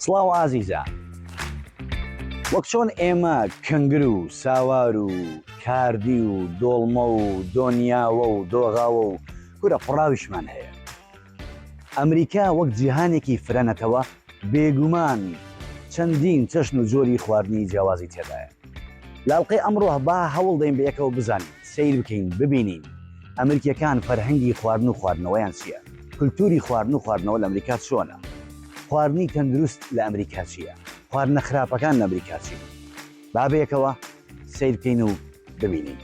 سڵاو ئازیزان، وەک چۆن ئێمە کەنگر و ساوار و کاردی و دۆڵمە و دۆنیاوە و دۆغاوە و کورە پڕاویشمان هەیە. ئەمریکا وەک جیهانێکی فرەنەتەوە بێگومان چەندین چەشن و جۆری خواردنی جیاوازی تێدایە. لاڵقەی ئەمڕۆ با هەوڵ دەین بە یەکەوە بزانین، سیر بکەین، ببینین ئەمریکیەکان فەرهەنگی خواردن و خواردنەوەیان چییە؟ کولتوری خواردن و خواردنەوە لە ئەمریکا چۆنە؟ خواردنی تەندروست لە ئەمریکا چییە؟ خواردنە خراپەکان لە ئەمریکا چی؟ با بەیەکەوە سیر بکەین و ببینین.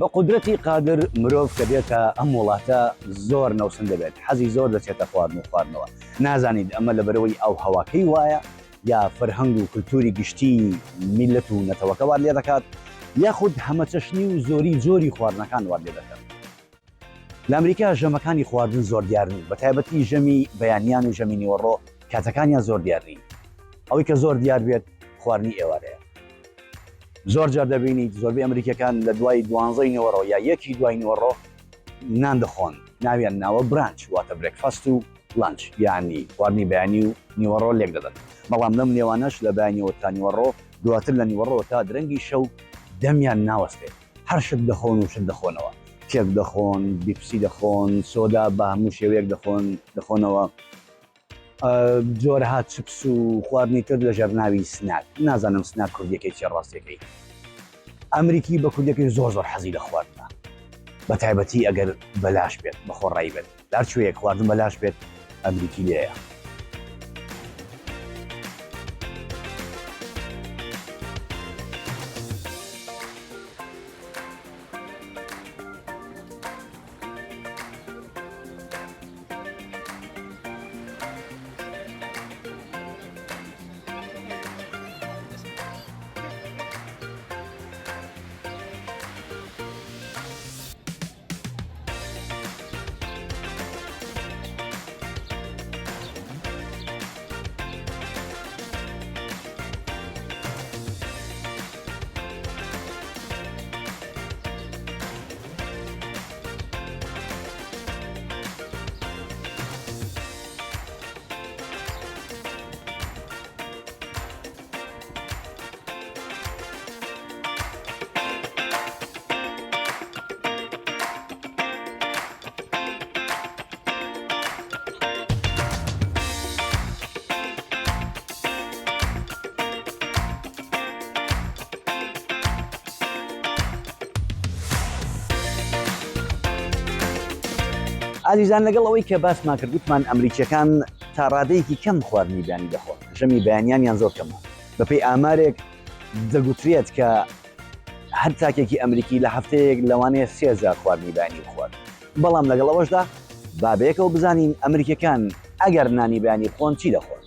بە قودرەتی قادر مرۆڤ کە بێتە ئەم وڵاتە زۆر نەوسن دەبێت، حەزی زۆر دەچێتە خواردن و خواردنەوە. نازانید ئەمە لەبەرەوەی ئەو هەواکەی وایە یا فەرهەنگ و کولتوری گشتی میلەت و نەتەوەکە وار لێ دەکات، یاخود هەمەچەشنی و زۆری جۆری خواردنەکان وار لێ دەکات. لە ئەمریکا ژەمەکانی خواردن زۆر دیار نین، بە تایبەتی ژەمی بەیانیان و ژەمی نیوەڕۆ کاتەکانیان زۆر دیار نین. ئەوەی کە زۆر دیار بێت خواردنی ئێوارەیە. زۆر جار دەبینیت زۆربەی ئەمریکەکان لە دوای 12ی نیوەڕۆ یا یەکی دوای نیوەڕۆ نان دەخۆن، ناویان ناوە برانچ، واتە برێکفاست و لانچ، یعنی خواردنی بەیانی و نیوەڕۆ لێک دەدەن. بەڵام لەم نێوانەش لە بەیانیەوە تا نیوەڕۆ، دواتر لە نیوەڕۆ تا درەنگی شەو دەمیان ناوەستێت، هەر شت دەخۆن و شت دەخۆنەوە، کێک دەخۆن، بیپسی دەخۆن، سۆدا بە هەموو شێوەیەک دەخۆنەوە، جۆرەها چپس و خواردنی تر لە ژەرناوی سناک. نازانم سناک کوردیەکەی چێ ڕاستیەکەی. ئەمریکی بە کوردیەکەی زۆر حەزی لە خواردنە، بە تایبەتی ئەگەر بەلاش بێت، بەخۆڕایی بێت، لەر کوێیەک خواردن بەلاش بێت ئەمریکی لێیە. ئازیزان لەگەڵ ئەوەی کە باسمان کرد گوتمان ئەمریکیەکان تا ڕادەیەکی کەم خواردنی بیانی دەخۆن ژەمی بەیانیان زۆر کەمە بەپێی ئامارێک دەگوترێت کە هەر تاکێکی ئەمریکی لە هەفتەیەک لەوانەیە 3000 خواردنی بیانی بخوات بەڵام لەگەڵ ئەوەشدا بابەیەکەوە بزانین ئەمریکیەکان ئەگەر نانی بیانی بخۆن چی دەخۆن.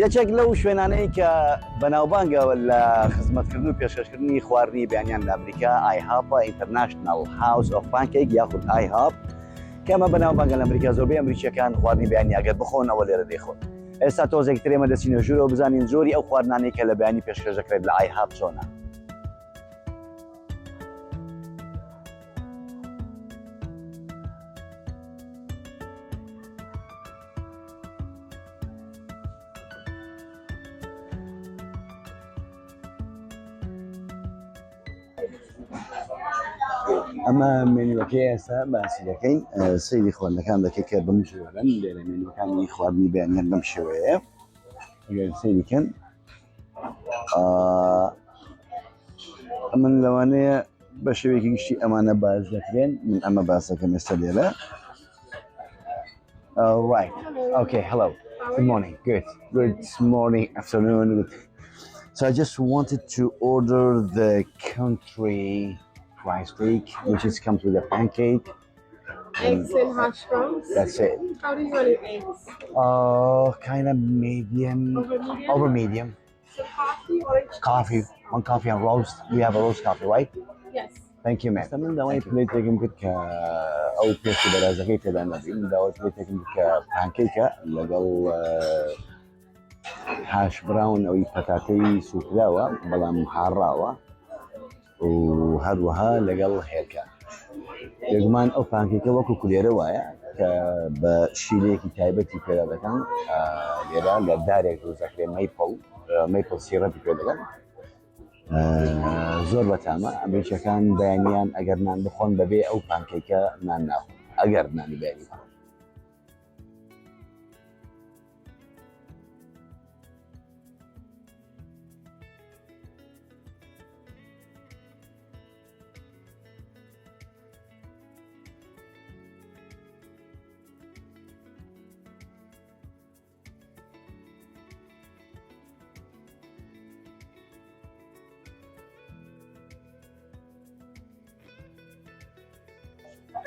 یەکێک لەو شوێنانەی کە بەناوبانگەوە لە خزمەتکردن و پێشکەشکردنی خواردنی بیانیان لە ئەمریکا ئایهاپە ئینتەرناشنال هاوس ئۆف پانکیک یاخود ئایهاپ کەمە بەناوبانگە لە ئەمریکا زۆربەی ئەمریکیەکان خواردنی بیانی ئەگەر بخۆن ئەوە لێرە دەیخۆن. ئێستا تۆزێک ترێمە دەچینە ژوورەوە بزانین زۆری ئەو خواردنانەی کە لە بیانی پێشکەش دەکرێت لە ئایهاپ چۆنە. ئەمە مێنوەکەی ئێستا باسی دەکەین سەیری خواردنەکان دەکەی کە بەم ژۆرەن لێرە مێنوەکانی خواردنی بیانیان بەم شێوەیە ئەگەر سەیریکەن ئەمن لەوانەیە بە شێوەیەکی گشتی ئەمانە باز دەکرێن من ئەمە باس دەکەم ئێستا لێرە. Right. Okay, hello. Good morning. Good morning, afternoon. So I just wanted to order the country fried steak, which comes with a pancake. Eggs and hash browns. That's it. How do you want your eggs? Kind of medium. Over medium. So coffee, orange juice. Coffee. One coffee and roast. We have a roast coffee, right? Yes. Thank you, ma'am. من داوای پلیتێکم کرد کە ئەو پێستی بەرازەکەی تێدا نەبی من داوای پلیتێکم کرد کە پانکیکە لەگەڵ هاش براون ئەوی پەتاتەی سوکراوە بەڵام هاڕاوە و هەروەها لەگەڵ هێلکە بێگومان ئەو پانکێکە وەکو کولێرە وایە کە بە شیرەیەکی تایبەتی پێدا دەکەن لێرە لە دارێک دروستەکرێ مەیپڵ سیرەپی پێ دەکەن زۆر بەتامە ئەمریکیەکان بەیانیان ئەگەر نان بخۆن بەبێ ئەو پانکێکە نان ناخۆن ئەگەر نانی بەیانی بخۆن.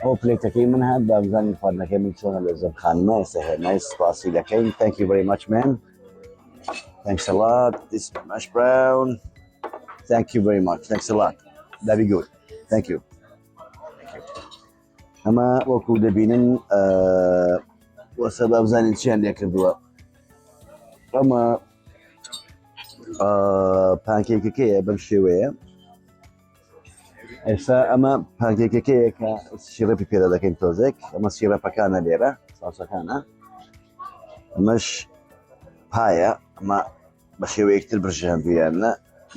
ئەو پلێتەکەی من هات با بزانین خواردنەکەی من چۆنە لە زەمخانمە ئێستا هێنای سپاسی دەکەین. Thank you very much man. Thanks a lot. This mash brown. Thank you very much. Thanks a lot. That'd be good. Thank you. ئەمە وەکو دەبینن وەسە با بزانین چیان لێ کردووە. ئەمە پانکێکەکەیە بەم شێوەیە. ئێستا ئەمە پانکێکەکەیە کە سیرەپی پێدا دەکەین تۆزێک ئەمە سیرەپەکانە لێرە ساسەکانە ئەمەش پایە ئەمە بە شێوەیەکتر برژاندویانە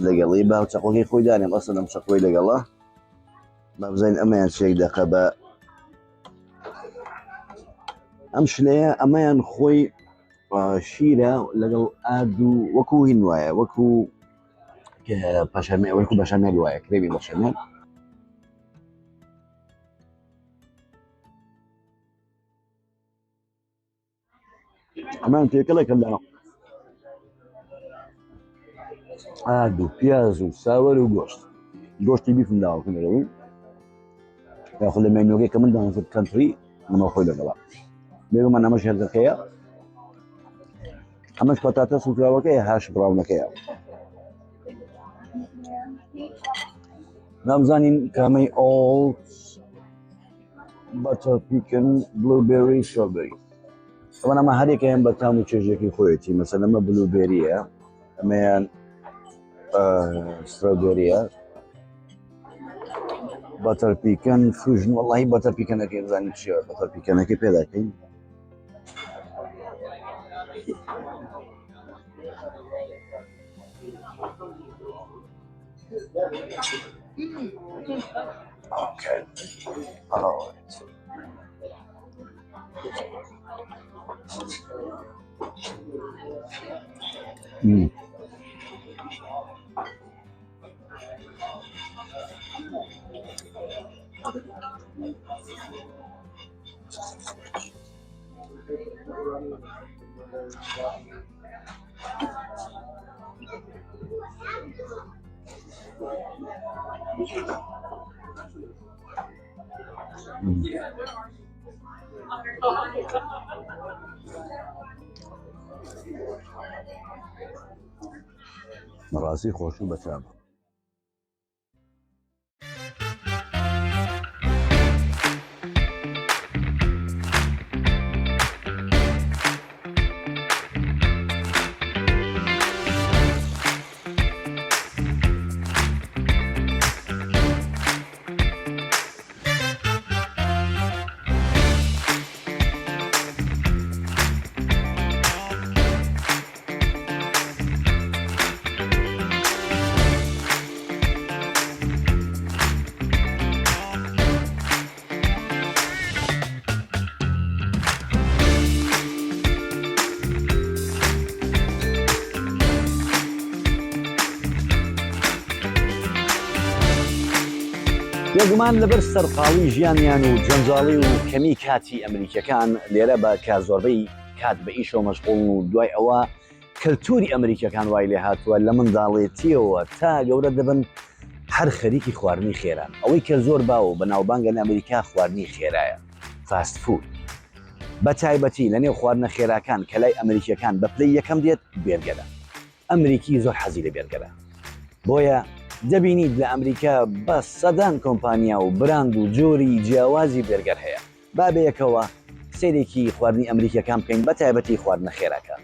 لەگەڵی با چەقۆکی خۆی دانێم ئەسن ئەم چەقۆی لەگەڵە با بزانین ئەمەیان شێک دەکە بە ئەم شلەیە ئەمەیان خۆی شیرە لەگەڵ ئارد و وەکو هین وایە وەکو وەکو بەشەمێل وایە کرێمی بەشەمێل ئەمان تێکەڵێکە لە ئارد و پیاز و ساوەر و گۆشتی بیفم داوەکەنەوەی یاخود لە مێنوەکەی کە من دانزت کەنتری منەوە خۆی لەگەڵا بێگومان ئەمەش هێلکەکەیە ئەمەش پەتاتە سوکراوەکەیە هاش براونەکەیە نامزانین کامەی ئۆڵت بەتەر پیکن بلوبێری سترۆبێری ئەمە ئەمە هەرێکیان بە تام و چێژێکی خۆیەتی مەسەلەن ئەمە بلوبێریە ئەمەیان سترۆبێریە بەتەر پیکن فوژن وەڵڵاهی بەتەر پیکەنەکەی بزانین چییە بەتەر پیکەنەکەی پێ دەکەین Okay. All right. مراسي خوشو بچام بێگومان لەبەر سەرقاڵی ژیانیان و جەنجاڵی و کەمی کاتی ئەمریکیەکان لێرە بە کە زۆربەی کات بە ئیشەوە مەشغوڵ و دوای ئەوە کەلتوری ئەمریکیەکان وای لێ هاتووە لە منداڵێتیەوە تا گەورە دەبن هەر خەریکی خواردنی خێران ئەوەی کە زۆر باو بە ناوبانگە لە ئەمریکا خواردنی خێرایە فاست فود بە تایبەتی لە نێو خواردنە خێراکان کە لای ئەمریکیەکان بە پلەی یەکەم دێت بێرگەرە ئەمریکی زۆر حەزی لە بێرگەرە بۆیە دەبینیت لە ئەمریکا بە سەدان کۆمپانیا و براند و جۆری جیاوازی بێرگەر هەیە با بەیەکەوە سەیرێکی خواردنی ئەمریکیەکان بکەین بە تایبەتی خواردنە خێراکە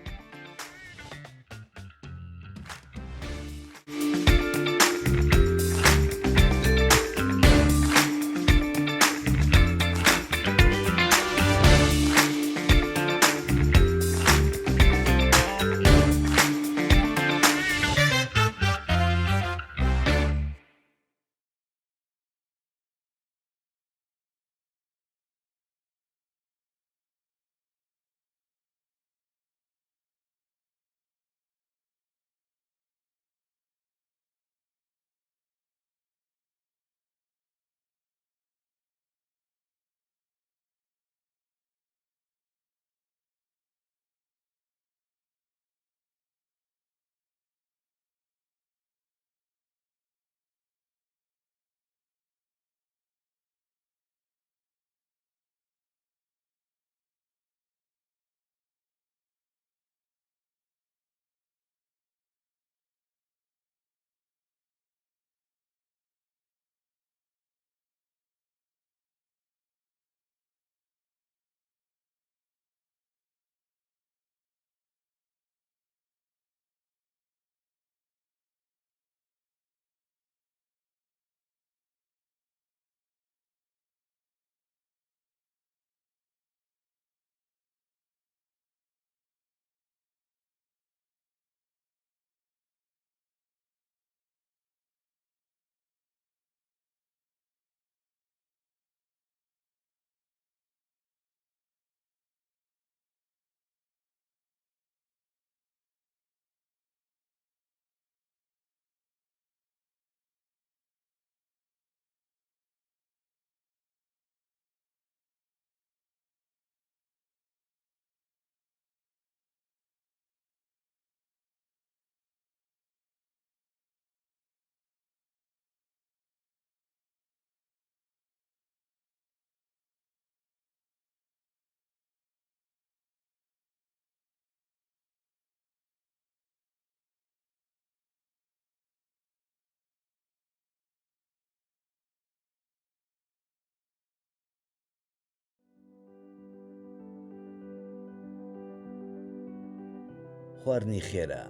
خواردنی خێرا،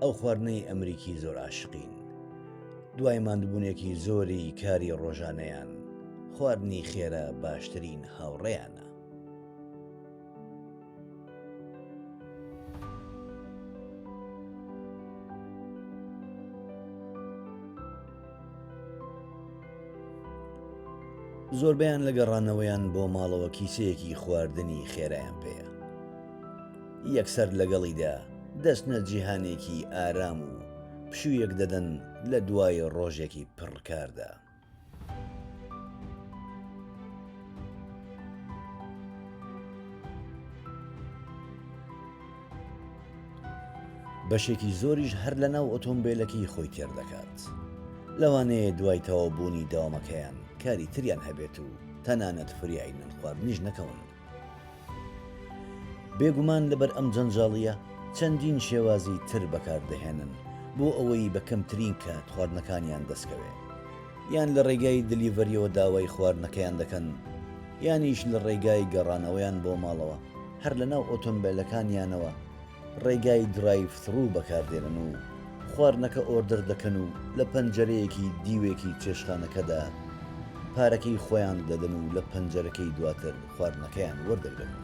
ئەو خواردنەی ئەمریکی زۆر عاشقین. دوای ماندبوونێکی زۆری کاری ڕۆژانەیان، خواردنی خێرا باشترین هاوڕێیانە. زۆربیان لە گەڕانەوەیان بۆ ماڵەوە کیسەیەکی خواردنی خێرایان پێیە. یەکسەر لەگەڵیدا دەستنە جیهانێکی ئارام و پشوویەک دەدەن لە دوای ڕۆژێکی پڕکاردا. بەشێکی زۆریش هەر لە ناو ئۆتۆمبیلەکەی خۆی تێر دەکات. لەوانەیە دوای تەوابوونی داوامەکەیان کاری تریان هەبێت و تەنانەت فریایان خواردنیش نەکەون. بێگومان لەبەر ئەم جەنجاڵیە چەندین شێوازی تر بەکاردەهێنن بۆ ئەوەی بە کەمترین کات خواردنەکانیان دەستکەوێ، یان لە ڕێگای دلیڤەریەوە داوای خواردنەکەیان دەکەن، یانیش لە ڕێگای گەڕانەوەیان بۆ ماڵەوە هەر لە ناو ئۆتۆمبیلەکانیانەوە ڕێگای درایڤ ثڕوو بەکاردێنن و خواردنەکە ئۆردەر دەکەن و لە پەنجەرەیەکی دیوێکی چێشخانەکەدا پارەکەی خۆیان دەدەن و لە پەنجەرەکەی دواتر خواردنەکەیان وەردەگرن.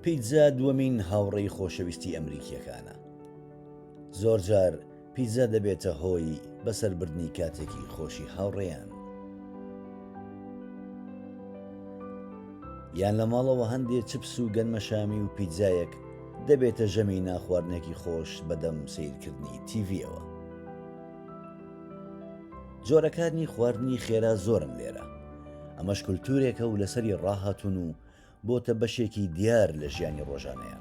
پیتزا دووەمین هاوڕێی خۆشەویستی ئەمریکیەکانە. زۆر جار پیتزا دەبێتە هۆی بەسەربردنی کاتێکی خۆشی هاوڕێیان. یان لە ماڵەوە هەندێک چپس و گەنمە شامی و پیتزایەک دەبێتە ژەمی ناخواردنێکی خۆش بەدەم سیرکردنی تیڤیەوە. جۆرەکانی خواردنی خێرا زۆرن لێرە. ئەمەش کولتورێکە و لەسەری ڕاهاتون و بۆتە بەشێکی دیار لە ژیانی ڕۆژانەیە.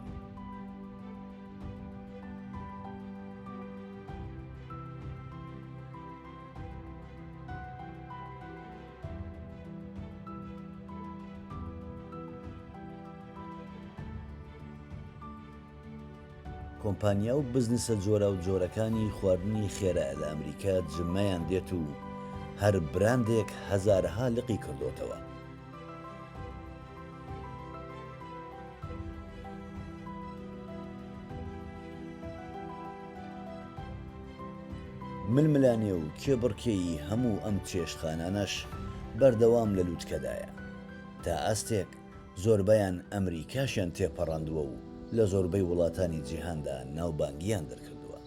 کۆمپانیا و بزنسە جۆرە و جۆرەکانی خواردنی خێرا لە ئەمریکا جمەیان دێت و هەر براندێک هەزارها لقی کردوتەوە. ململانێ و کێبڕکێی هەموو ئەم چێشتخانانەش بەردەوام لە لووتکەدایە. تا ئەستێک زۆربەیان ئەمریکاشیان تێپەڕاندووە و لە زۆربەی وڵاتانی جیهاندا ناوبانگیان دەرکردووە.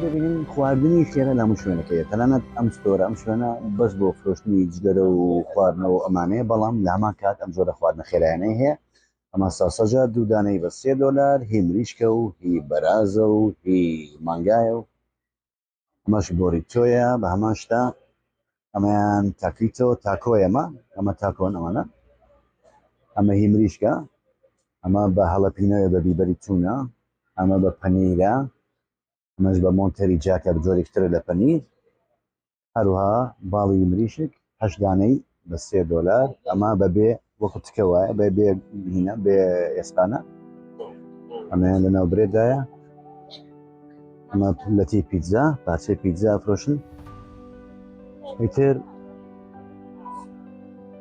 ببینین خواردنی خێرا لە هەموو شوێنەکەیە، تەنانەت ئەم ستۆرە ئەم شوێنە بەس بۆ فرۆشتنی جگەرە و خواردنەوە ئەمانەیە، بەڵام لە هەمان کات ئەم جۆرە خواردنە خێرایانەی هەیە. ئەمە ساسەجە دوودانەی بە $3 هی مریشکە و هی بەرازە و هی مانگایە و ئەمەش بۆریتۆیە بە هەمان شتا. ئەمەیان تاکیتەوە تاکۆی ئەمە تاکۆن ئەمانە. ئەمە هی مریشکە، ئەمە بە هەڵەپینەوە بە بیبەری چوونە، ئەمە بە پەنیرە، ئەمەش بە مۆنتەری جاکە بجۆرێکتر لە پەنیر، هەروها باڵی مریشک 8 دانەی بە $3. ئەمە بەبێ وەکو تکەوە بێ ئێسپانە ئەمەیان لەناو برێدایە ئەمە پلەتی پیتزا پارچەی پیتزا فرۆشن ئیتر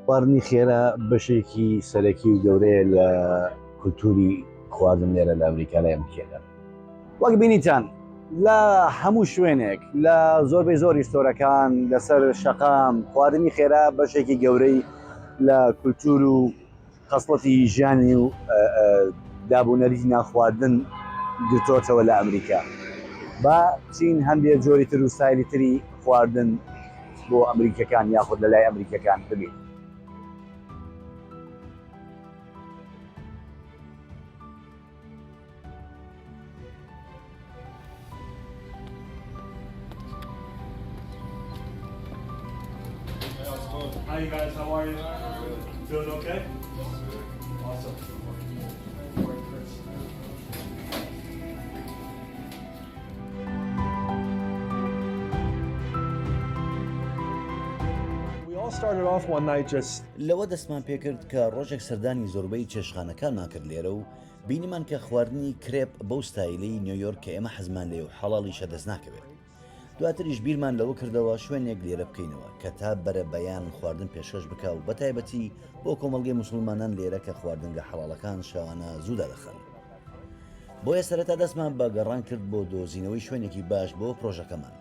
خواردنی خێرا بەشێکی سەرەکی و گەورەیە لە کولتوری خواردن لێرە لە ئەمریکا لە ئەمریکادا وەک بینیتان لە هەموو شوێنێک لە زۆربەی زۆر ریستۆرەکان لەسەر شەقام خواردنی خێرا بەشێکی گەورەی لە کولتور و خەسڵەتی ژیانی و دابوونەری ناخواردن گرتوۆتەوە لە ئەمریکا با چین هەندێک جۆری تر و سایلی تری خواردن بۆ ئەمریکەکان یاخود لە لای ئەمریکەکان ببین Hi you guys, how are you? Doing okay? Awesome. We all started off one night just لەوە دەستمان پێکرد کە ڕۆژێک سەردانی زۆربەی چێشخانەکانمان کرد لێرە و بینیمان کە خواردنی کرێپ بەو ستایلەی نیویۆرک کە ئێمە حەزمان لێ و حەڵاڵی شەدەست ناکەوێت. دواتریش بیرمان لەوە کردەوە شوێنێک لێرە بکەینەوە کە تا بەرە بەیان خواردن پێشکەش بکە و بەتایبەتی بۆ کۆمەڵگەی موسڵمانان لێرە کە خواردنگە حەڵاڵەکان شەوانە زوودا دەخەن. بۆیە سەرەتا دەستمان بە گەڕان کرد بۆ دۆزینەوەی شوێنێکی باش بۆ پرۆژەکەمان.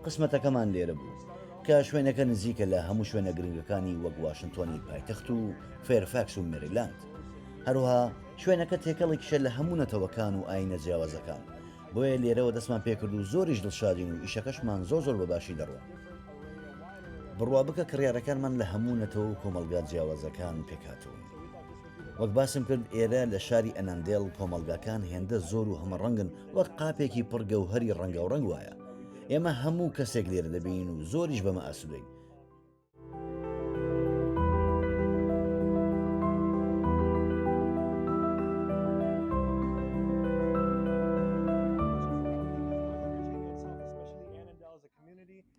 قسمەتەکەمان لێرە بوو کە شوێنەکە نزیکە لە هەموو شوێنە گرنگەکانی وەک واشنگتۆنی پایتەخت و فێرفاکس و مێریلاند. هەروەها شوێنەکە تێکەڵێکیشە لە هەموو نەتەوەکان و ئاینە جیاوازەکان. بۆیە لێرەوە دەستمان پێکرد و زۆریش دڵشادین و ئیشەکەشمان زۆر بەباشی دەڕوە. بڕوا بکە کڕیارەکانمان لە هەموو نەتەوە و کۆمەلگا جیاوازەکان پێکاتون. وەک باسم کرد ئێرە لە شاری ئەناندێڵ کۆمەلگاکان هێندە زۆر و هەمەڕەنگن وەک قاپێکی پڕگەوهەری ڕەنگە و ڕەنگ وایە. ئێمە هەموو کەسێک لێرە دەبین و زۆریش بەمە ئاسوودەین.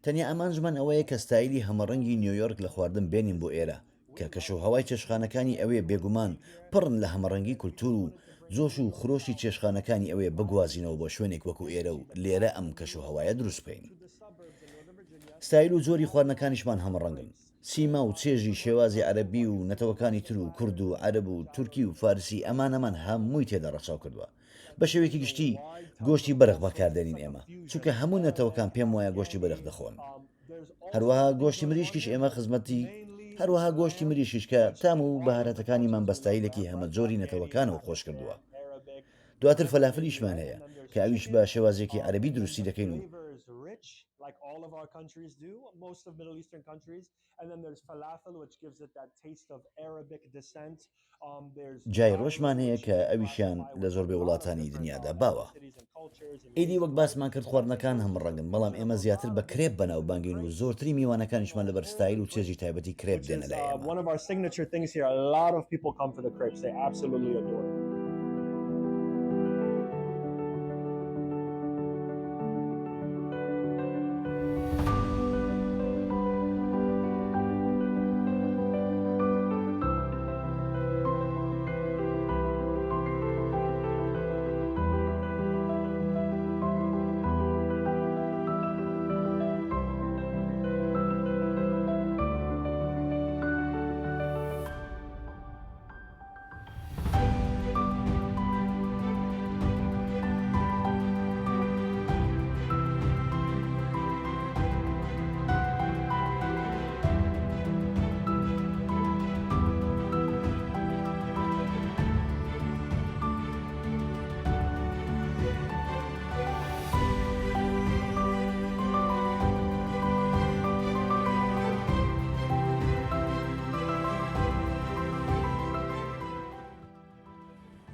تەنیا ئەمانژمان ئەوەیە کە ستایلی هەمەڕەنگی نیویۆرک لە خواردن بێنین بۆ ئێرە کە کەشوهەوای چێشخانەکانی ئەوێ بێگومان پڕن لە هەمەڕەنگی کولتور و زۆش و خرۆشی چێشخانەکانی ئەوێ بگوازینەوە بۆ شوێنێک وەکو ئێرە و لێرە ئەم کەشوهەوایە دروست بکەین. ستایل و زۆری خواردنەکانیشمان هەمەڕەنگن. سیما و چێژی شێوازی عەرەبی و نەتەوەکانی تر و کورد و عەرەب و تورکی و فارسی ئەمانەمان هەمووی تێدا ڕەچاو کردووە. بە شێوەیەکی گشتی گۆشتی بەرق بەکاردێنین ئێمە چونکە هەموو نەتەوەکان پێم وایە گۆشتی بەرق دەخۆن. هەروەها گۆشتی مریشکیش ئێمە خزمەتی هەروەها گۆشتی مریشیش کە تام و بەهارەتەکانیمان بەستایلێکی هەمە جۆری نەتەوەکانەوە خۆش کردووە. دواتر فەلافلیشمان هەیە کە ئەویش بە شێوازێکی عەرەبی دروستی دەکەین و like all of our countries do, most of Middle Eastern countries, and then there's falafel, which gives it that taste of Arabic descent. جای ڕۆژمان هەیە کە ئەویشیان لە زۆربەی وڵاتانی دنیادا باوە. ئیدی وەک باسمان کرد خواردنەکان هەمڕەنگن بەڵام ئێمە زیاتر بە کرێپ بەناوبانگین و زۆرتری میوانەکانیشمان لەبەر ستایل و چێژی تایبەتی کرێپ دێنە لای ئێمە. One of our signature things here, a lot of people come for the crepes. They absolutely adore it.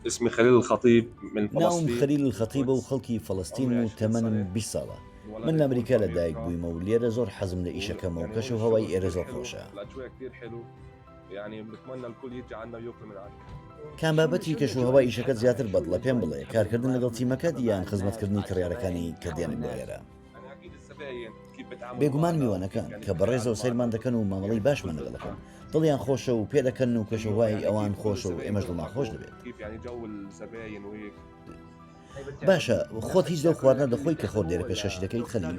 اسمي خليل الخطيب من ناوم فلسطين. خەلیل الخەتیبە و خەڵکی فەڵەستین و تەمەنم 20 ساڵە. من لە ئەمریکا لەدایک بوویمە و لێرە زۆر حەزم لە ئیشەکەمە و کەش و هەوای ئێرە زۆر خۆشە. الاجواء كثير حلو يعني بنتمنى الكل يجي عنا وياكل من عندنا. کام بابەتی کەش و هەوای ئیشەکەت زیاتر بەدڵە پێم بڵێ کارکردن لەگەڵ تیمەکەت یان خزمەتکردنی کڕیارەکانی کە دێنن بۆ ئێرە. يعني اكيد الزباين كيف بێگومان میوانەکان کە بەڕێزەوە سەیرمان دەکەن و مامەڵی باشمان لەگەڵەکەن دڵیان خۆشە و پێ دەکەن و کەشەوای ئەوان خۆشە و ئێمەش دڵمان خۆش دەبێت. باشە خۆت هیچ دەو خواردنە دەخۆی کە خۆت لێرە پێشکەشی دەکەیت خەلیل؟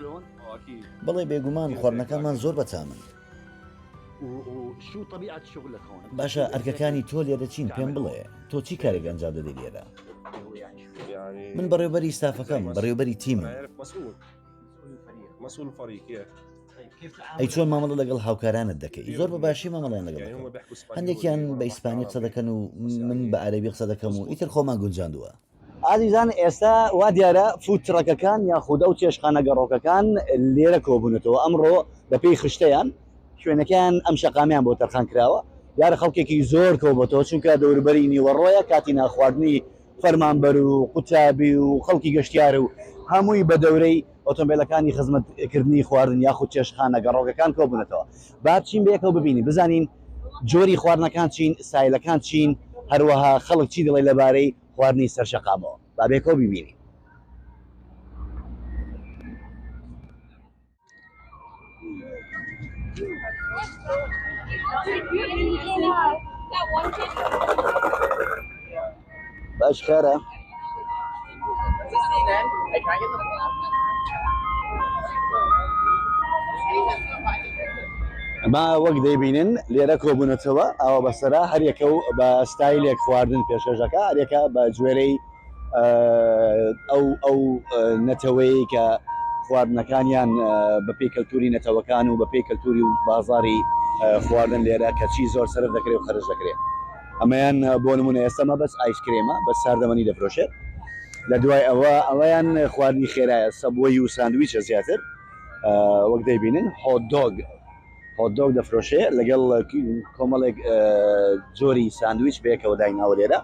بەڵێ بێگومان خواردنەکانمان زۆر بەتامن. باشە ئەرکەکانی تۆ لێرە چین پێم بڵێ تۆ چی کارێک ئەنجام دەدەی لێرە؟ من بەڕێوەبەری ستافەکەم بەڕێوەبەری تیمم. ئەی چۆن مامەڵە لەگەڵ هاوکارانت دەکەی؟ زۆر بە باشی مامەڵیان لەگەڵ هەندێکیان بە ئیسپانی قسە دەکەن و من بە عەرەبی قسە دەکەم و ئیتر خۆمان گونجاندووە. ئازیزان ئێستا وا دیارە فوتڕەکەکان یاخودە و چێشخانە گەڕۆکەکان لێرە کۆبوونەتەوە ئەمڕۆ بەپێی خشتەیان شوێنەکەیان ئەم شەقامیان بۆ تەرخان کراوە دیارە خەڵکێکی زۆر کۆبەتەوە چونکە دەوروبەری نیوەڕۆیە کاتی ناخواردنی فەرمانبەر و قوتابی و خەڵکی گەشتیار و هەمووی بە دەورەی ئۆتۆمبیلەکانی خزمەتکردنی خواردن یاخود چێشخانە گەڕۆکەکان کۆبوونەتەوە با چین بەیەکەوە ببینی بزانین جۆری خواردنەکان چین سایلەکان چین هەروەها خەڵک چی دڵی لەبارەی خواردنی سەرشەقامەوە با بێکەوە ببینی. باش خێرە ئەمە وەک دەیبینن لێرە کۆبوونەتەوە ئەوە بەسەرا هەریەکە و بە ستایلێک خواردن پێشەژەکە هەرێکە بە گوێرەی ئەو نەتەوەی کە خواردنەکانیان بەپێی کەلتوری نەتەوەکان و بەپێی کەلتوری و بازاری خواردن لێرە کەچی زۆر سەرف دەکرێت و خەرج دەکرێت. ئەمەیان بۆ نمونە ئێستەمە بەس ئایسکرێمە بە ساردەمەنی دەفرۆشێت لە دوای ئەوەیان خواردنی خێرایە سەبووی و ساندویچە زیاتر وەک دەیبینن هۆتدۆگ دەفرۆشێ لەگەڵ کۆمەڵێک جۆری ساندویچ بەیەکەوە دایناوە لێرە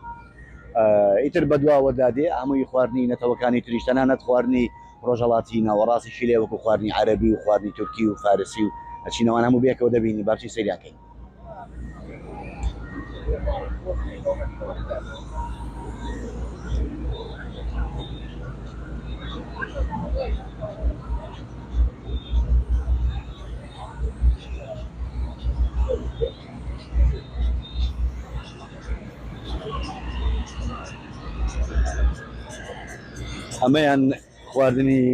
ئیتر بەدواوە دادێ هەمووی خواردنی نەتەوەکانی تریشتەنانەت خواردنی ڕۆژهڵاتی ناوەڕاستی لێ وەکو خواردنی عەرەبی و خواردنی تورکی و فارسی و ئەچینەوان هەموو بێکەوە دەبینی بارچی سەیریانکەین. ئەمەیان خواردنی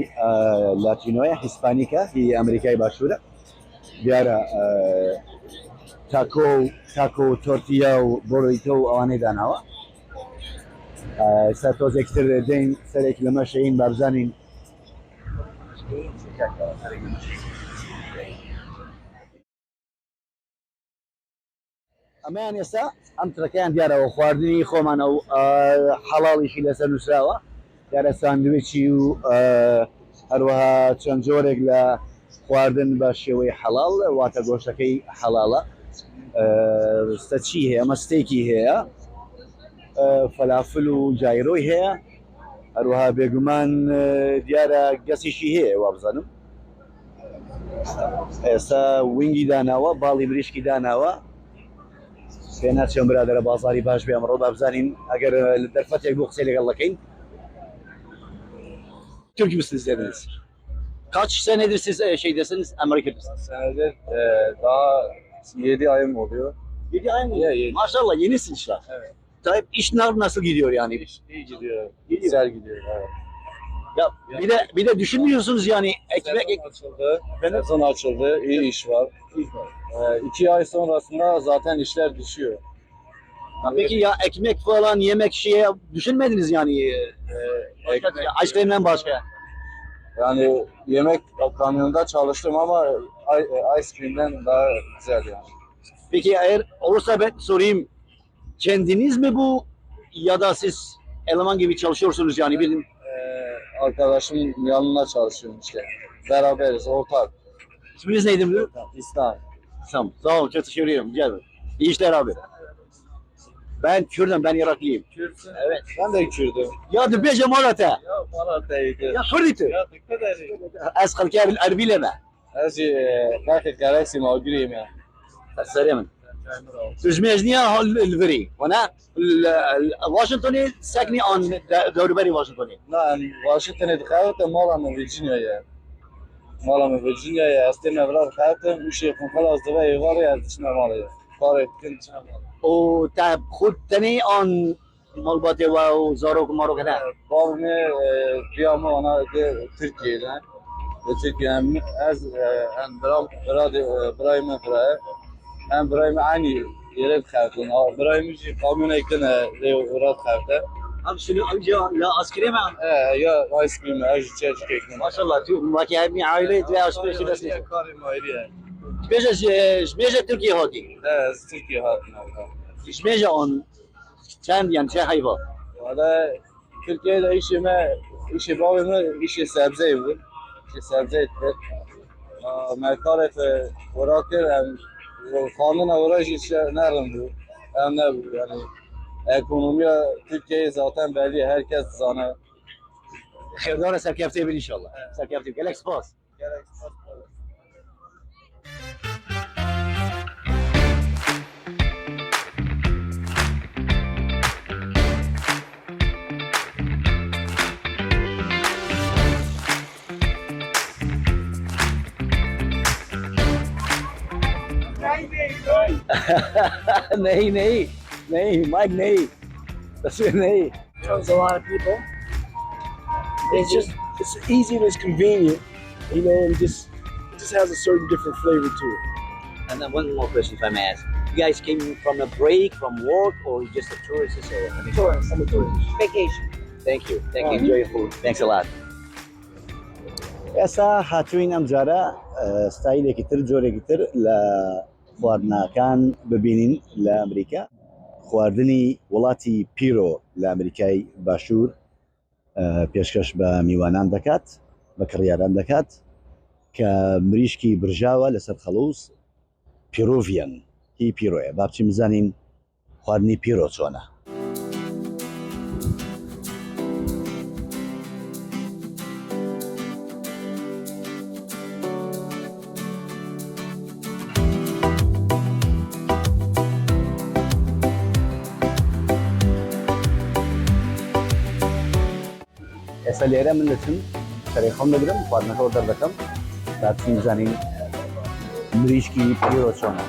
لاتینۆیە هیسپانیکە هی ئەمریکای باشوورە دیارە تاکۆ تۆرتیا و بۆڕیتە و ئەوانەی داناوە ئێستا تۆزێکتر دەین سەرێک لە مەشەین بابزانین ئەمەیان ئێستا ئەم ترەکەیان دیارەوە خواردنی خۆمانە و حەڵاڵیشی لەسەر نووسراوە دیارە ساندویچی و هەروەها چەند جۆرێک لە خواردن بە شێوەی حەڵاڵ واتە گۆشتەکەی حەڵاڵە ستەچی هەیە ئەمە ستێکی هەیە فەلافل و جایرۆی هەیە هەروەها بێگومان دیارە گەسیشی هەیە وا بزانم ئێستا وینگی داناوە باڵی مریشکی داناوە پێ ناچێن برادەرە بازاری باش بێ ئەمڕۆ بابزانین ئەگەر دەرفەتێک بۆ قسەی لەگەڵ دەکەین. Türk müsünüz dediniz? Kaç senedir siz şeydesiniz, Amerika'dasınız? Senedir daha 7 ayım oluyor. 7 ay mı? Yeah, Maşallah yenisin işler. Evet. Tabii işler nasıl gidiyor yani? İyi gidiyor. Güzel gidiyor. Evet. Ya bir de düşünmüyorsunuz yani ekmek Sezon açıldı. İyi iş var. 2 ay sonrasında zaten işler düşüyor. Peki ya ekmek falan yemek şeye düşünmediniz yani? Açlığından başka. Yani yemek kamyonunda çalıştım ama ice cream'den daha güzel yani. Peki eğer olursa ben sorayım. Kendiniz mi bu ya da siz eleman gibi çalışıyorsunuz yani bir Arkadaşımın yanına çalışıyorum işte. Beraberiz, ortak. İsminiz neydi biliyor musun? İslam. Tamam. Sağ olun. Çok teşekkür ederim. Rica ederim. İyi işler abi. Ben Kürdüm. Ben Iraklıyım. Kürtsün? Evet. Ben de Kürdüm. Ya de beje malate. Ya bana değdi. Ya Kürdütü. Ya dikkat edin. Az خلكي الأربيلة ما. Hacı belki galaksi mağduruyum ya. السلام. تجمعجني الفري وانا واشنطني ساكني عن دوربري واشنطني. Lan Washington'a dikkat et de Moran'ın Virginia'ya. مالا من فيرجينيا يا استنى براد خاتم وش يكون خلاص دبي يغار يا تشنا مالي قارئ كنت وتا خود تنی آن مالباتی و زاروک مارو کده babamı kıyamı ona Türkiye'den ve Türkiye'den az en Brahim'e buraya en Brahim'e aynı yere kalktın. Brahim'i kamyona ekten Irak kalktı. هم شنو امجا لا عسكري معهم Ya ice cream, acı çeşit ekmek. ما شاء الله تو ماكي هبني عائله تبع عسكري شو بس Kari mahiriye. شميجه تركيا هاتي Evet, Türkiye hatına. شميجه اون كان يعني شي حيفا Valla Türkiye'de işi babamı işi sebze bu. İşi sebze etti. Merkaret uğrakır hem kanuna uğraş işe nereden bu? Hem ne bu yani ekonomiye Türkiye'yi zaten belli herkes zanı. خير دورة سركبتي ان شاء الله سركبتي قالك سباس नहीं नहीं नहीं माइक नहीं तस्वीर नहीं Comes a lot of people. It's easy and it's convenient, you know, and it just has a certain different flavor to it. And then one more question, if I may ask. You guys came from a break from work or just a tourist or Tourist, I'm a tourist. Vacation. Thank you. Thank you. Enjoy your food. Thanks a lot. ئێستا هاتوین ئەم جارە ستایلێکی تر جۆرێکی تر لە خواردناکان ببینین لە ئەمریکا خواردنی وڵاتی پیرۆ لە ئەمریکای باشوور پێشکەش بە میوانان دەکات بە کڕیاران دەکات کە مریشکی برژاوە لەسەر خەڵووس پیرۆڤیان هی پیرۆیە با بچین بزانین خواردنی پیرۆ چۆنە. ئێستا لێرە من دەچم سەرێخەم دەگرم خواردنەکە وەردەر دەکەم تا بچین بزانین مریشکی پیرۆ چۆنە.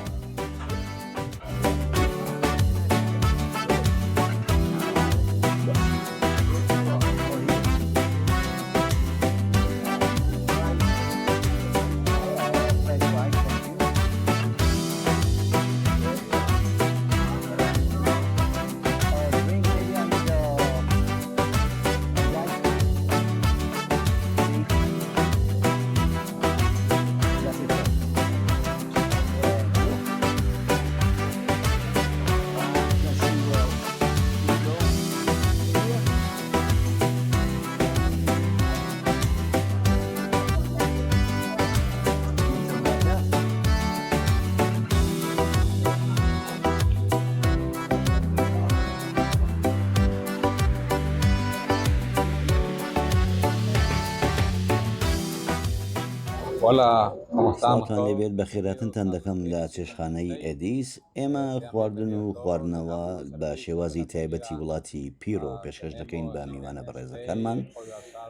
ساڵتان لەبێت بە خێراتنتان دەکەم لە چێشخانەی ئێدیس ئێمە خواردن و خواردنەوە بە شێوازی تایبەتی وڵاتی پیرۆ پێشکەش دەکەین بە میوانە بەڕێزەکانمان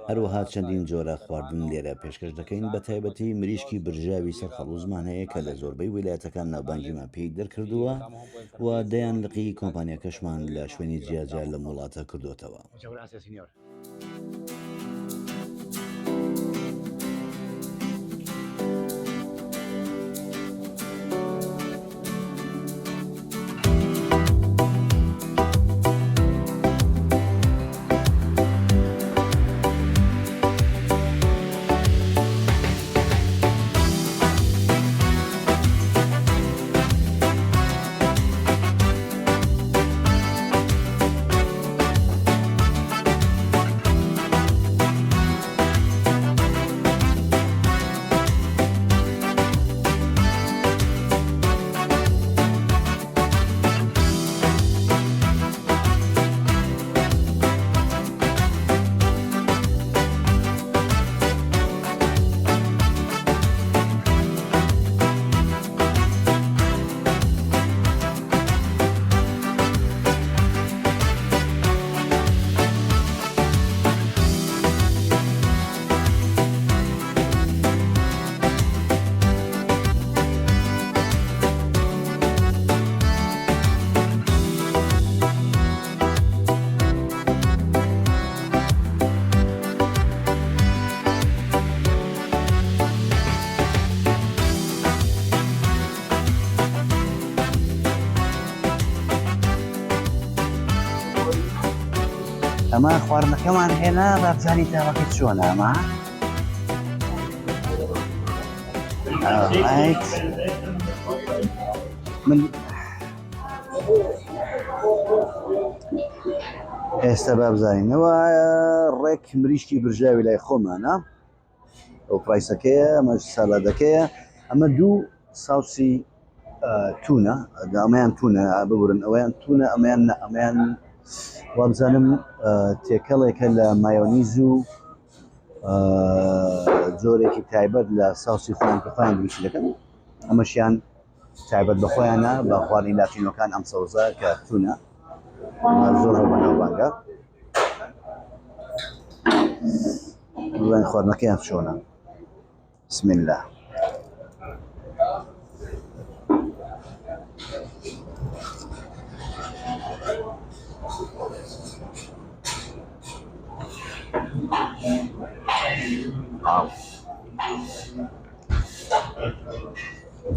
هەروەها چەندین جۆرە خواردن لێرە پێشکەش دەکەین بە تایبەتی مریشکی برژاوی سەر خەڵوزمان هەیە کە لە زۆربەی ویلایەتەکان ناوبانگیمان پێی دەرکردووە و دەیان لقی کۆمپانیەکەشمان لە شوێنی جیاجار لە وڵاتە کردوتەوە. ئەمە خواردنەکەمان هێنا بابزانی تاوەکەت چۆنە ئەمە من ئێستا بابزانینەوە ڕێک مریشکی برژاوی لای خۆمانە ئەو پرایسەکەیە ئەمەش سالادەکەیە ئەمە دوو ساوسی تونە ئەمەیان تونە ببورن ئەویان تونە ئەمەیان وابزانم تێکەڵێکە لە مایۆنیز و جۆرێکی تایبەت لە ساوسی خۆیان کە خۆیان دروستی دەکەن ئەمەشیان تایبەت بە خۆیانە بە خواردنی لاتینۆکان ئەم سەوزە کە تونە زۆر بەناوبانگە بڵێن خواردنەکەیان چۆنە بسم الله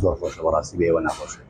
زۆر خۆشە بەڕاستی بێوە ناخۆشە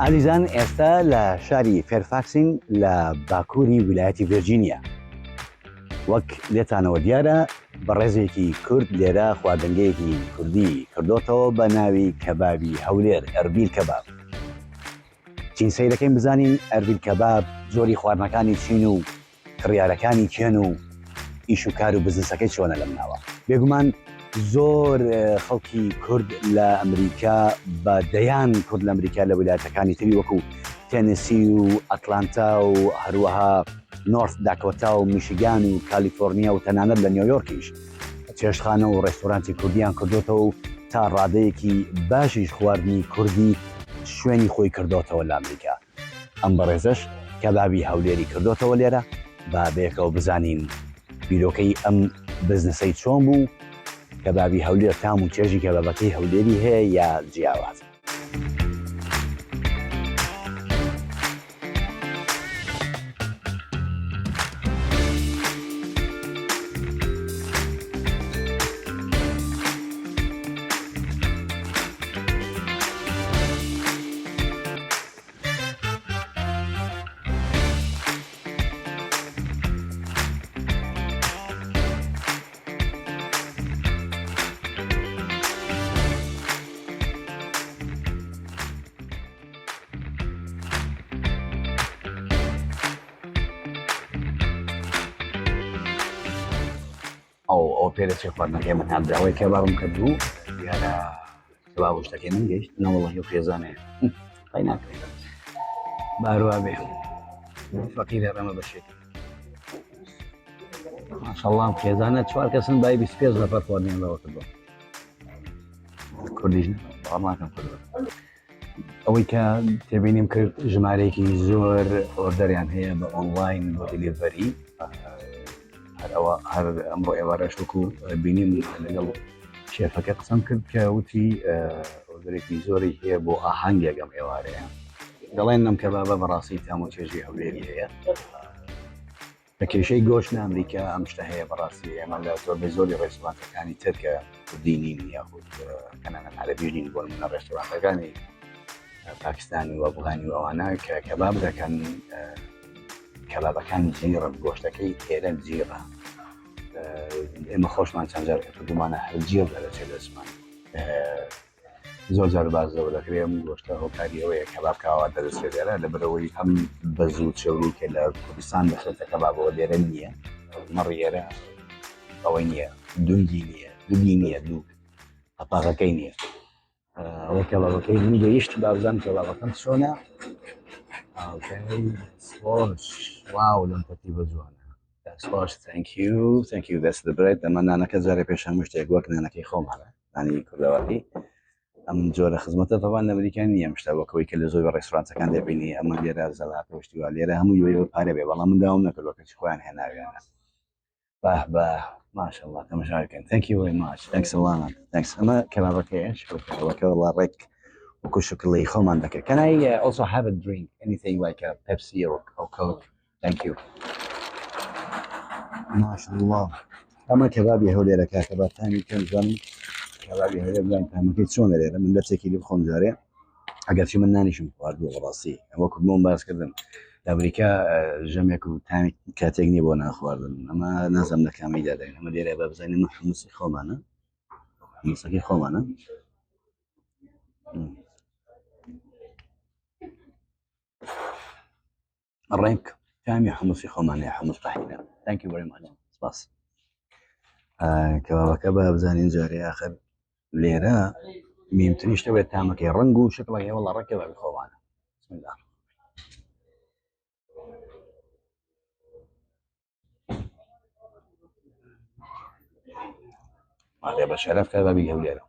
عزیزان ئێستا لە شاری فێرفاکسین لە باکووری ویلایەتی ڤێرجینیا وەک لێتانەوە دیارە بە ڕێزێکی کورد لێرە خواردنگەیەکی کوردی کردوتەوە بە ناوی کەبابی هەولێر ئەربیل کەباب چین سەیرەکەین بزانین ئەربیل کەباب زۆری خواردنەکانی چین و کڕیارەکانی کێن و ئیش و کار و بزنسەکەی چۆنە لەم ناوە بێگومان زۆر خەڵکی کورد لە ئەمریکا بە دەیان کورد لە ئەمریکا لە ویلایەتەکانی تری وەکو تێنسی و ئەتلانتا و هەروەها نۆرث داکۆتا و میشیگان و کالیفۆرنیا و تەنانەت لە نیویۆرکیش چێشتخانە و ڕێستۆرانتی کوردیان کردوتەوە و تا ڕادەیەکی باشیش خواردنی کوردی شوێنی خۆی کردوتەوە لە ئەمریکا ئەم بەڕێزەش کەبابی هەولێری کردوتەوە لێرە با بەیەکەوە بزانین بیرۆکەی ئەم بزنسەی چۆن بوو کەبابی هەولێر تام و چێژی کەبابەکەی هەولێری هەیە یا جیاواز ئەو پێرەچی خواردنەکەی من هەنداوەی کەبابم کردبوو دیارە کەباب شتەکەی من گەیشت نەوەڵڵی و خێزانەیە قەی ناکرێت بارووا بێ فەقیرە ڕەمە بەشێت ماشەڵڵا خێزانە چوار کەسن بای 25 نەفەر خواردنیان لەوە کردووە کوردیش باوەڕ ناکەم کوردوە ئەوەی کە تێبینیم کرد ژمارەیەکی زۆر ئۆردەریان هەیە بە ئۆنلاین بۆ دیلیڤەری هەر ئەمڕۆ ئێوارەش وەکو بینیم لەگەڵ شێفەکە قسەم کرد کە وتی ئۆردەرێکی زۆری هەیە بۆ ئاهەنگێک ئەم ئێوارەیە دەڵێن ئەم کەبابە بەڕاستی تام و چێژی هەولێری هەیە بە کێشەی گۆشت ئەمریکا ئەم شتە هەیە بەڕاستی ئێمە لە زۆربەی زۆری ڕێستورانتەکانی ترکە کوردی نین یاخود کەنانەت عەرەبی نین بۆ نمونە ڕێستورانتەکانی پاکستانی و ئەفغانی و ئەوانە کە کەباب دەکەن کەبابەکان جیڕن گۆشتەکەی تێرە جیڕە ئێمە خۆشمان چەند جار کردومانە هەر جیڕ دەچێت دەستمان زۆر جار باز لەوە دەکرێم گۆشتە هۆکاریەوەیە کەباب کاوا دەدەچێت لێرە لەبەرەوەی ئەم بەزوو چێوری کە لە کوردستان دەخێتە کەبابەوە لێرە نییە مەڕیێرە ئەوەی نییە دونگی نییە دوگی نییە دووک قەپاغەکەی نییە ئەوە کەبابەکەی نیگەیشت بابزان کەبابەکەم چۆنە خۆش واو لەم تەرتیبە جوانە خۆش thank you that's the bread ئەمە نانەکە جارێ پێش هەموو شتێک وەک نانەکەی خۆمانە نانی کوردەوەی ئەم جۆرە خزمەتە تەوان لەمریکان نییە شتا وەکەوەی کە لە زۆر ڕێستورانتەکان دەبینی ئەمە لێرە زەڵات پشتیوە لێرە هەموو یوێ پارە بێ بەڵام من داوام نەکردووە کەچی خۆیان هێناویانە بە ماشەڵڵا تەماشاکەن thank you very much thanks a lot thanks ئەمە کەبابەکەیش کەبابەکە وەڵا ڕێک وەکو شکڵی خۆمان دەکرد can I also have a drink anything like a Pepsi or Coke thank you ماشەڵڵا ئەمە کەبابی هەولێرەکە کەبابتانی کەنجان کەبابی هەولێر بڵین پامەکەی چۆنە لێرە من دەچێکی لێ بخۆم جارێ ئەگەرچی من نانیشم خواردووە بەڕاستی ئەوە کوردمەوەم باسکردن لە ئەمریکا ژەمێک و تامی کاتێک نییە بۆ ناخواردن ئەمە نازەم لە کامی دادەین ئەمە لێرە بە بزانین من حموسی خۆمانە حموسەکەی خۆمانە ڕێنک تامی حموسی خۆمانەیە حموس طحینە thank you very much سپاس کەبابەکە بە بزانین جارێ ئاخر لێرە میمترین شتەوێت تامەکەی ڕنگ و شکڵی هەیە وەڵا ڕێکە بە خۆوانە بسم الله مالێ بە شەرەف کەبابی هەولێرە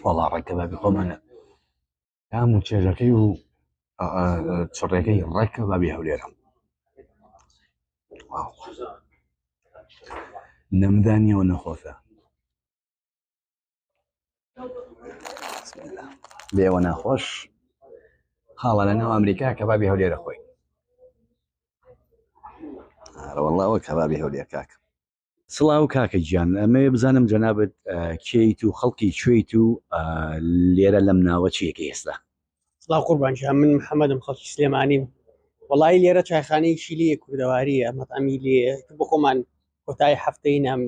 وەڵا ڕێک کەبابی خۆمانە تام و چێژەکەی و چڕێکەی ڕێک کەبابی هەولێرە نەمدانیەوە نەخۆتە بێوە ناخۆش خاڵە لەناو ئەمریکا کەبابی هەولێرە خۆی وەڵاوە کەبابی هەولێر کاک سڵاو کاکە گیان ئەمێ بزانم جەنابەت کێیت و خەڵکی کوێیت و لێرە لەم ناوە چیەکە ئێستا سڵاو قوربانجان من محەممەدم خەڵکی سلێمانیم وڵی لێرە چایخانەیەکی لێ کوردەواریە مەتامی لێ بۆ خۆمان کۆتای هەفتەی نام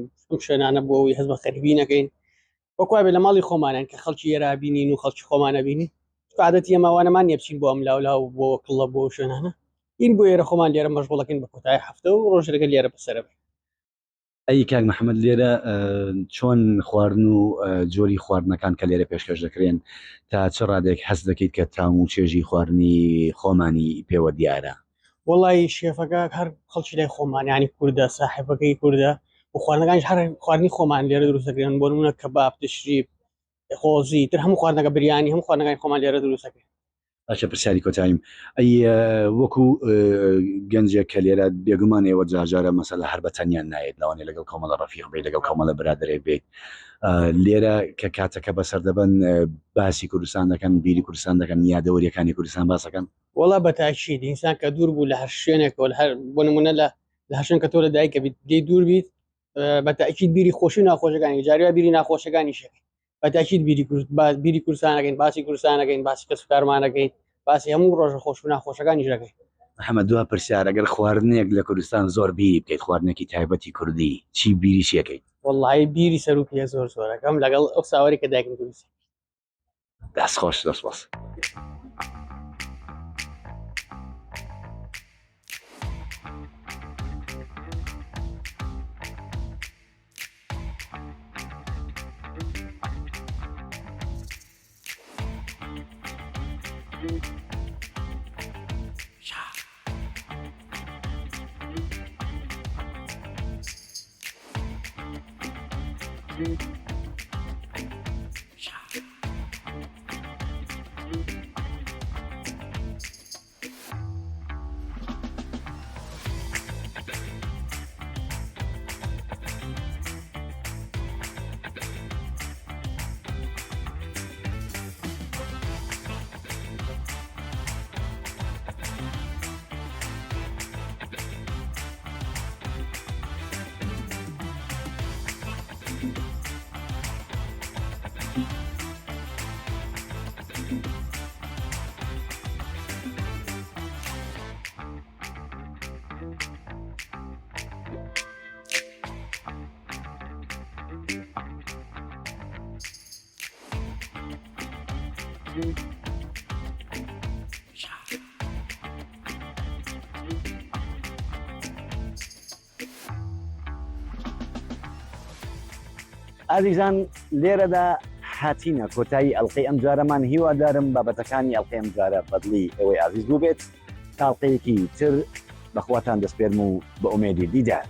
شوێنانە بۆەوەی هەز بە خەریبی نەکەین وەکوای بێ لە ماڵی خۆمانیان کە خەڵکی ئێرە بینین و خەڵکی خۆمانە بینی عادەتی ئەماوانەمان نیە بچین بۆ ئەم لاولاو بۆ کڵە بۆ شوێنانە این بۆ ئێرە خۆمان لێرە مەشغوڵەکەین بە کۆتای هەفتە و ڕۆژێکە لێرە بەسەرە ئەی کاک محەممەد لێرە چۆن خواردن و جۆری خواردنەکان کە لێرە پێشکەش دەکرێن تا چ ڕادێک حەز دەکەیت کە تام و چێژی خواردنی خۆمانی پێوە دیارە وڵی شێفەکە هەر خەڵکی لای خۆمانیانی کووردە ساحبەکەی کووردە و خواردنەکانش هەر خواردنی خۆمان لێرە دروست دەکرێن بۆ نمونە کەباب تشریب خۆزی تر هەموو خواردنەکە بریانی هەموو خواردنەکانی خۆمان لێرە دروست دەکرێن باشە پرسیاری کۆتاییم ئەی وەکو گەنجێک کە لێرە بێگومانەوە جاجارە مەسەلە هەر بە تەنیان نایێت لەوانێ لەگەڵ کۆمەڵە ڕەفیق بێت لەگەڵ کۆمەڵە برادرێک بێت لێرە کە کاتەکە بەسەر دەبن باسی کوردستان دەکەن بیری کوردستان دەکەن یادەوەریەکانی کوردستان باسەکەن وڵا بەتاکید ئینسان کە دوور بوو لە هەر شوێنێکەوە هەر بۆ نمونە لە هەر شوێن کە تۆ لە دایکە بیت لێ دوور بیت بەتاکید بیری خۆشی ناخۆشەکانی جاریوە بیری ناخۆشەکانی شەکەی بەتاکید بیری کوردستانەکەین باسی کوردستانەکەین باسی کەسب کارمانەکەین باسی هەموو ڕۆژە خۆش و ناخۆشەکانی ژەکەی محەممەد دو پرسیار ئەگەر خواردنێک لە کوردستان زۆر بیری بکەیت خواردنێکی تایبەتی کوردی چی بیری چیەکەیت وڵی بیری سەر و پێ زۆر زۆرەکەم لەگەڵ ئەو ساوەری کە دایکم دروست دەست خۆش دەست باس ئازیزان لێرەدا هاتینە کۆتایی ئەڵلقەی ئەم جارەمان هیوادارم بابەتەکانی ئەڵلقەی ئەم جارە بەدڵی ئەوەی ئازیز بوو بێت تاڵقەیەکی تر بەخواتان دەسپێرم و بە ئومێدی دیدار.